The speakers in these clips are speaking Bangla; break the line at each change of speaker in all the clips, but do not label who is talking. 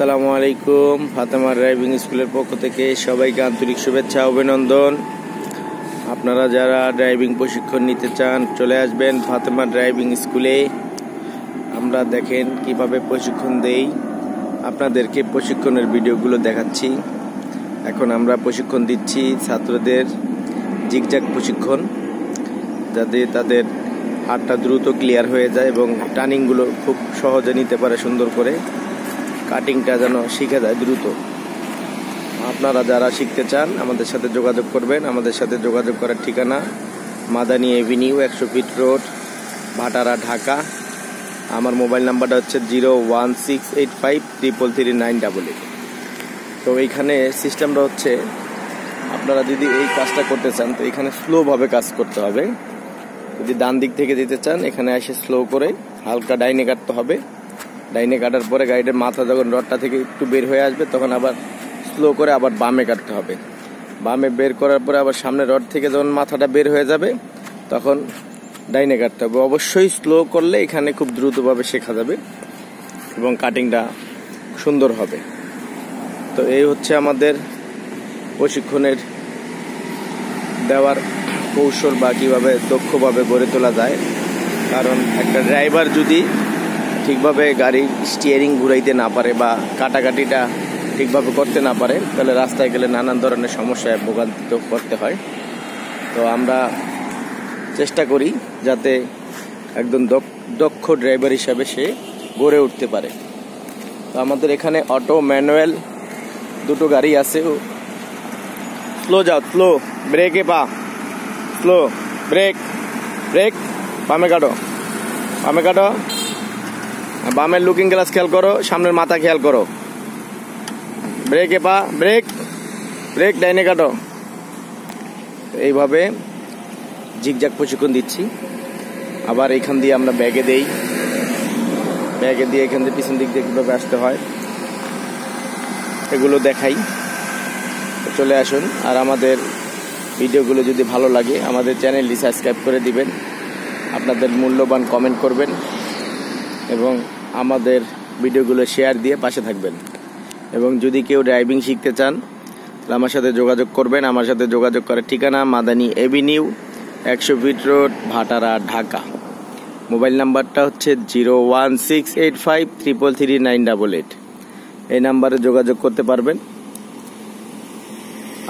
আসসালামু আলাইকুম। ফাতেমা ড্রাইভিং স্কুলের পক্ষ থেকে সবাইকে আন্তরিক শুভেচ্ছা অভিনন্দন। আপনারা যারা ড্রাইভিং প্রশিক্ষণ নিতে চান চলে আসবেন ফাতেমা ড্রাইভিং স্কুলে। আমরা দেখেন কিভাবে প্রশিক্ষণ দেই, আপনাদেরকে প্রশিক্ষণের ভিডিওগুলো দেখাচ্ছি। এখন আমরা প্রশিক্ষণ দিচ্ছি ছাত্রদের জিগজ্যাগ প্রশিক্ষণ, যাতে তাদের হাতটা দ্রুত ক্লিয়ার হয়ে যায় এবং টার্নিংগুলো খুব সহজে নিতে পারে সুন্দর করে, কাটিংটা যেন শিখে যায় দ্রুত। আপনারা যারা শিখতে চান আমাদের সাথে যোগাযোগ করবেন। আমাদের সাথে যোগাযোগ করার ঠিকানা মাদানী এভিনিউ 100 ফিট রোড, ভাটারা, ঢাকা। আমার মোবাইল নাম্বারটা হচ্ছে 01685333988। তো এইখানে সিস্টেমটা হচ্ছে, আপনারা যদি এই কাজটা করতে চান তো এখানে স্লোভাবে কাজ করতে হবে। যদি ডান দিক থেকে যেতে চান এখানে এসে স্লো করে হালকা ডাইনে কাটতে হবে। ডাইনে কাটার পরে গাড়িটার মাথা যখন রডটা থেকে একটু বের হয়ে আসবে তখন আবার স্লো করে আবার বামে কাটতে হবে। বামে বের করার পরে আবার সামনে রড থেকে যখন মাথাটা বের হয়ে যাবে তখন ডাইনে কাটতে হবে। অবশ্যই স্লো করলে এখানে খুব দ্রুতভাবে শেখা যাবে এবং কাটিংটা সুন্দর হবে। তো এই হচ্ছে আমাদের প্রশিক্ষণের দেওয়ার কৌশল বা কীভাবে দক্ষভাবে গড়ে তোলা যায়। কারণ একটা ড্রাইভার যদি ঠিকভাবে গাড়ির স্টিয়ারিং ঘুরাইতে না পারে বা কাটাকাটিটা ঠিকভাবে করতে না পারে তাহলে রাস্তায় গেলে নানান ধরনের সমস্যায় ভোগান্তিত করতে হয়। তো আমরা চেষ্টা করি যাতে একদম দক্ষ ড্রাইভার হিসাবে সে গড়ে উঠতে পারে। তো আমাদের এখানে অটো ম্যানুয়াল দুটো গাড়ি আছে। স্লো যাও, স্লো, ব্রেকে পা, স্লো, ব্রেক, ব্রেক, বামে কাটো, বামে কাটো, বামের লুকিং গ্লাস খেয়াল করো, সামনের মাথা খেয়াল করো, ব্রেকে পা, ব্রেক, ব্রেক, ডাইনে কাটো। এইভাবে জিগজ্যাগ প্রশিক্ষণ দিচ্ছি। আবার এখান দিয়ে আমরা ব্যাগে দেই, ব্যাগে দিয়ে এখান দিয়ে পিছন দিক দিয়ে কীভাবে আসতে হয় এগুলো দেখাই। চলে আসুন। আর আমাদের ভিডিওগুলো যদি ভালো লাগে আমাদের চ্যানেলটি সাবস্ক্রাইব করে দিবেন, আপনাদের মূল্যবান কমেন্ট করবেন এবং আমাদের ভিডিওগুলো শেয়ার দিয়ে পাশে থাকবেন। এবং যদি কেউ ড্রাইভিং শিখতে চান তাহলে আমার সাথে যোগাযোগ করবেন। আমার সাথে যোগাযোগ করার ঠিকানা মাদানী এভিনিউ 100 ফিট রোড, ভাটারা, ঢাকা। মোবাইল নাম্বারটা হচ্ছে 01685333988। এই নাম্বারে যোগাযোগ করতে পারবেন।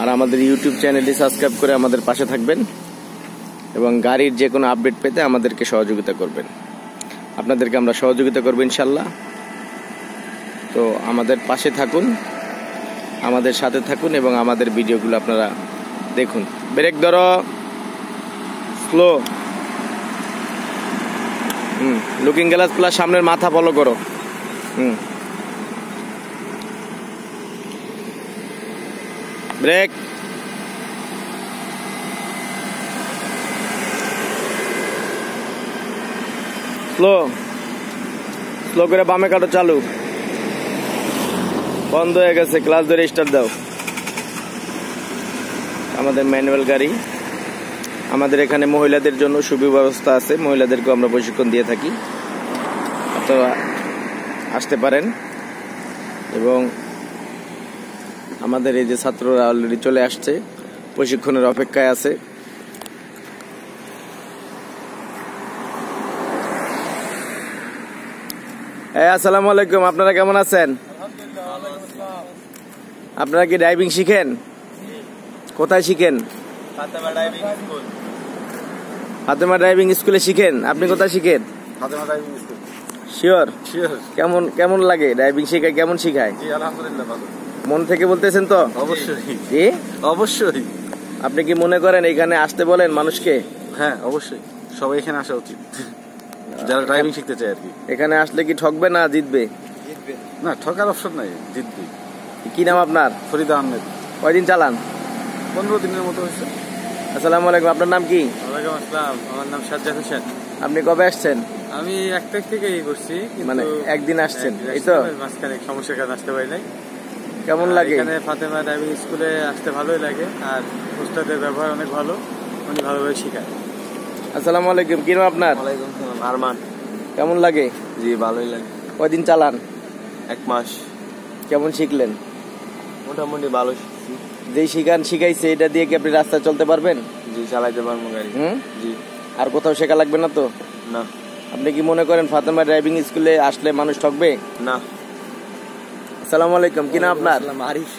আর আমাদের ইউটিউব চ্যানেলটি সাবস্ক্রাইব করে আমাদের পাশে থাকবেন এবং গাড়ির যে কোনো আপডেট পেতে আমাদেরকে সহযোগিতা করবেন। আপনাদেরকে আমরা সহযোগিতা করবো ইনশাল্লাহ। তো আমাদের পাশে থাকুন, আমাদের সাথে থাকুন এবং আমাদের ভিডিওগুলো আপনারা দেখুন। ব্রেক ধরো, স্লো, লুকিং গ্লাস প্লাস সামনের মাথা ফলো করো, ব্রেক, স্লো, স্লো করে বামে কাটো, চালু, বন্ধ হয়ে গেছে, ক্লাস ধরে স্টার্ট দাও। আমাদের ম্যানুয়াল গাড়ি। আমাদের এখানে মহিলাদের জন্য সুব্যবস্থা আছে, মহিলাদেরকেও আমরা প্রশিক্ষণ দিয়ে থাকি। আপনারা আসতে পারেন এবং আমাদের এই যে ছাত্ররা অলরেডি চলে আসছে, প্রশিক্ষণের অপেক্ষায় আছে। আসসালামু আলাইকুম, আপনারা কেমন আছেন? আপনারা কি ড্রাইভিং শিখেন? কোথায় শিখেন? ফাতেমা ড্রাইভিং স্কুলে শিখেন। আপনি কোথায় শিখেন? শিওর? কেমন লাগে ড্রাইভিং শেখায়? কেমন শিখায়? মন থেকে বলতেছেন তো?
অবশ্যই।
আপনি কি মনে করেন এখানে আসতে বলেন মানুষকে?
হ্যাঁ, অবশ্যই সবাই এখানে আসা উচিত যারা ড্রাইভিং শিখতে চায় আর কি।
এখানে আসলে কি ঠকবে না জিতবে?
না, ঠকার অপশন নাই, জিতবে।
কি নাম আপনার?
ফরিদা আহমেদ।
কয়দিন চালান?
15 দিনের মতো হয়েছে।
আসসালামু আলাইকুম, আপনার নাম কি?
ওয়ালাইকুম আসসালাম, আমার নাম সাজ্জাদ হোসেন।
আপনি কবে আসছেন?
আমি 1 তারিখ থেকেই করছি,
মানে একদিন আসছেন, এই তো?
মাঝখানে সমস্যার কারণে আসতে পারি নাই।
কেমন লাগে?
এখানে ফাতেমা ড্রাইভিং স্কুলে আসতে ভালোই লাগে, আর উস্তাদের ব্যবহার অনেক ভালো, উনি ভালোভাবে শেখায়।
আসসালামু আলাইকুম, কি নাম আপনার?
ওয়ালাইকুম আসসালাম, আরমান।
কেমন লাগে?
জি, ভালোই লাগে।
কয়দিন চালান?
1 মাস।
কেমন শিখলেন?
মোটামুটি ভালো শিখছি।
যেই শিখাইছে এটা দিয়ে কি আপনি রাস্তায় চলতে পারবেন?
জি, চালাইতে পারবো গাড়ি। জি।
আর কোথাও শেখা লাগবে না তো?
না।
আপনি কি মনে করেন ফাতেমা ড্রাইভিং স্কুলে আসলে মানুষ ঠকবে?
না।
আসসালামু আলাইকুম, কি নাম আপনার?
আরিফ।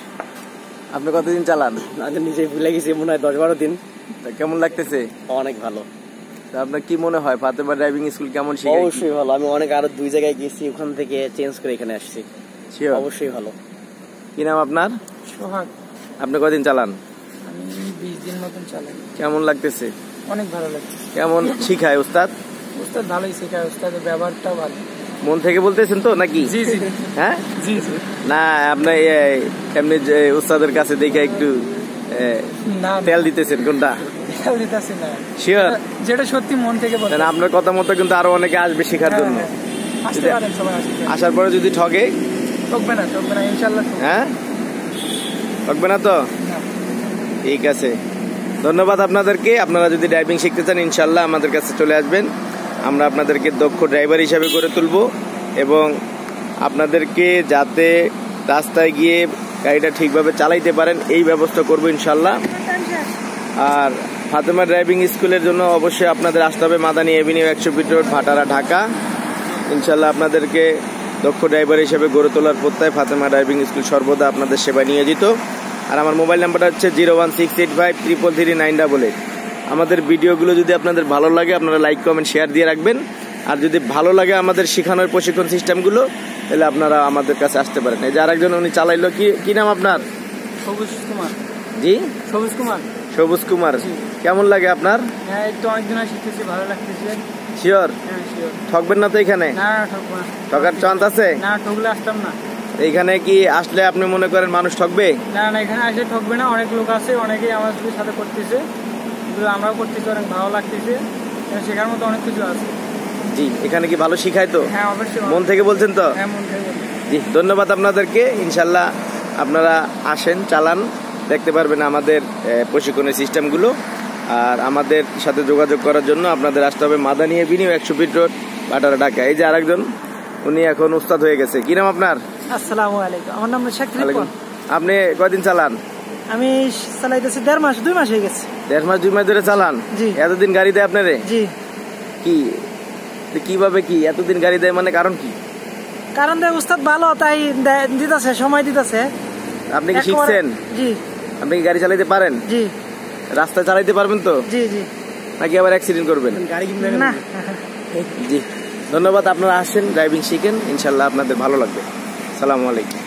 আপনি কতদিন চালান?
আমি নিজে ভুলে গেছি, মনে হয় 10-12 দিন।
কেমন লাগতেছে?
অনেক ভালো।
আপনার কি মনে হয় ফাতেমা ড্রাইভিং স্কুল কেমন শেখায়?
অবশ্যই ভালো। আমি আরো 2 জায়গায় গেছি, ওখান থেকে চেঞ্জ করে এখানে আসছি। অবশ্যই ভালো।
কি নাম আপনার?
সোহাগ।
আপনি কদিন চালান?
আমি 20 দিন মতন চালাই।
কেমন লাগতেছে?
অনেক ভালো লাগছে।
কেমন শিখায় উস্তাদ?
উস্তাদ ভালোই শেখায়, উস্তাদের ব্যবহারটাও ভালো।
মন থেকে বলতেছেন তো নাকি?
জি জি।
হ্যাঁ
জি জি।
না আপনি এমনি যে উস্তাদের কাছে দেখে একটু
না
তেল দিতেছেন কোনটা?
তেল দিতেছি না।
শিওর?
যেটা সত্যি মন থেকে বলতে।
আপনার কথা মতো কিন্তু আরো অনেকে আসবে শেখার জন্য।
আসতে পারেন সবাই, আসতে
আসার পরে যদি ঠকে?
ঠকবে না, ঠকবে না ইনশাআল্লাহ।
হ্যাঁ, ঠকবে না তো? ঠিক আছে, ধন্যবাদ আপনাদেরকে। আপনারা যদি ড্রাইভিং শিখতে চান ইনশাল্লাহ আমাদের কাছে চলে আসবেন। আমরা আপনাদেরকে দক্ষ ড্রাইভার হিসাবে গড়ে তুলব এবং আপনাদেরকে যাতে রাস্তায় গিয়ে গাড়িটা ঠিকভাবে চালাইতে পারেন এই ব্যবস্থা করব ইনশাল্লাহ। আর ফাতেমা ড্রাইভিং স্কুলের জন্য অবশ্যই আপনাদের আসতে হবে মাদানী এভিনিউ 100 ফিট রোড, ভাটারা, ঢাকা। ইনশাল্লাহ আপনাদেরকে দক্ষ ড্রাইভার হিসেবে গড়ে তোলার প্রত্যয় ফাতেমা ড্রাইভিং স্কুল সর্বদা আপনাদের সেবায় নিয়োজিত। আর আমার মোবাইল নাম্বারটা হচ্ছে 01685333988। আমাদের ভিডিওগুলো যদি আপনাদের ভালো লাগে আপনারা লাইক, কমেন্ট, শেয়ার দিয়ে রাখবেন। আর যদি ভালো লাগে আমাদের শেখানোর প্রশিক্ষণ সিস্টেমগুলো তাহলে আপনারা আমাদের কাছে আসতে পারেন। এই যে আরেকজন উনি চালাইলো, কি নাম আপনার?
সবুজ কুমার।
জি,
সবুজ কুমার।
সবুজ কুমার। কেমন লাগে আপনার?
হ্যাঁ, একটু অনেকদিন শিখতেছি, ভালো লাগতেছে।
শিওর?
হ্যাঁ শিওর।
ঠকবেন না তো এখানে?
না ঠকবো না।
ঠকার চান্স আছে?
না, ঠকলে আসতাম না।
এইখানে কি আসলে আপনি মনে করেন মানুষ ঠকবে?
না না, এখানে আসলে ঠকবে না। অনেক লোক আছে, অনেকেই আমাদের সাথে করতেছে, আমরাও করতেছি, অনেক ভালো লাগতেছে। শেখার মতো অনেক কিছু আছে।
জি, এখানে কি ভালো শিখায় তো?
হ্যাঁ অবশ্যই।
মন থেকে বলছেন তো?
হ্যাঁ, মন থেকে।
জি, ধন্যবাদ আপনাদেরকে। ইনশাল্লাহ আপনারা আসেন, চালান, দেখতে পারবেন আমাদের প্রশিক্ষণের সিস্টেমগুলো। আর আমাদের সাথে যোগাযোগ করার জন্য আপনাদের আসতে হবে মাদানী এভিনিউ 100 ফিট রোড, ভাটারা, ঢাকা। এই যে আরেকজন উনি এখন উস্তাদ হয়ে গেছে। কি নাম আপনার?
আসসালামু আলাইকুম, আমার নাম শেখ রিপন।
আপনি কয়দিন চালান?
আমি চালাইতেছি 1.5 মাস 2 মাস হয়ে গেছে।
1.5 মাস 2 মাস ধরে চালান?
জি।
এতদিন গাড়ি দেয় আপনারে?
জি।
কিভাবে কি এতদিন গাড়ি দেয়, মানে কারণ কি?
কারণ দেয় উস্তাদ ভালো, তাই দিতেছে, সময় দিতেছে।
আপনি কি শিখছেন?
জি।
আপনি কি গাড়ি চালাইতে পারেন?
জি।
রাস্তায় চালাইতে পারবেন তো?
জি জি।
নাকি আবার অ্যাক্সিডেন্ট করবেন?
গাড়ি কিনবেন না।
জি, ধন্যবাদ। আপনারা আসেন, ড্রাইভিং শিখেন, ইনশাল্লাহ আপনাদের ভালো লাগবে। সালামু আলাইকুম।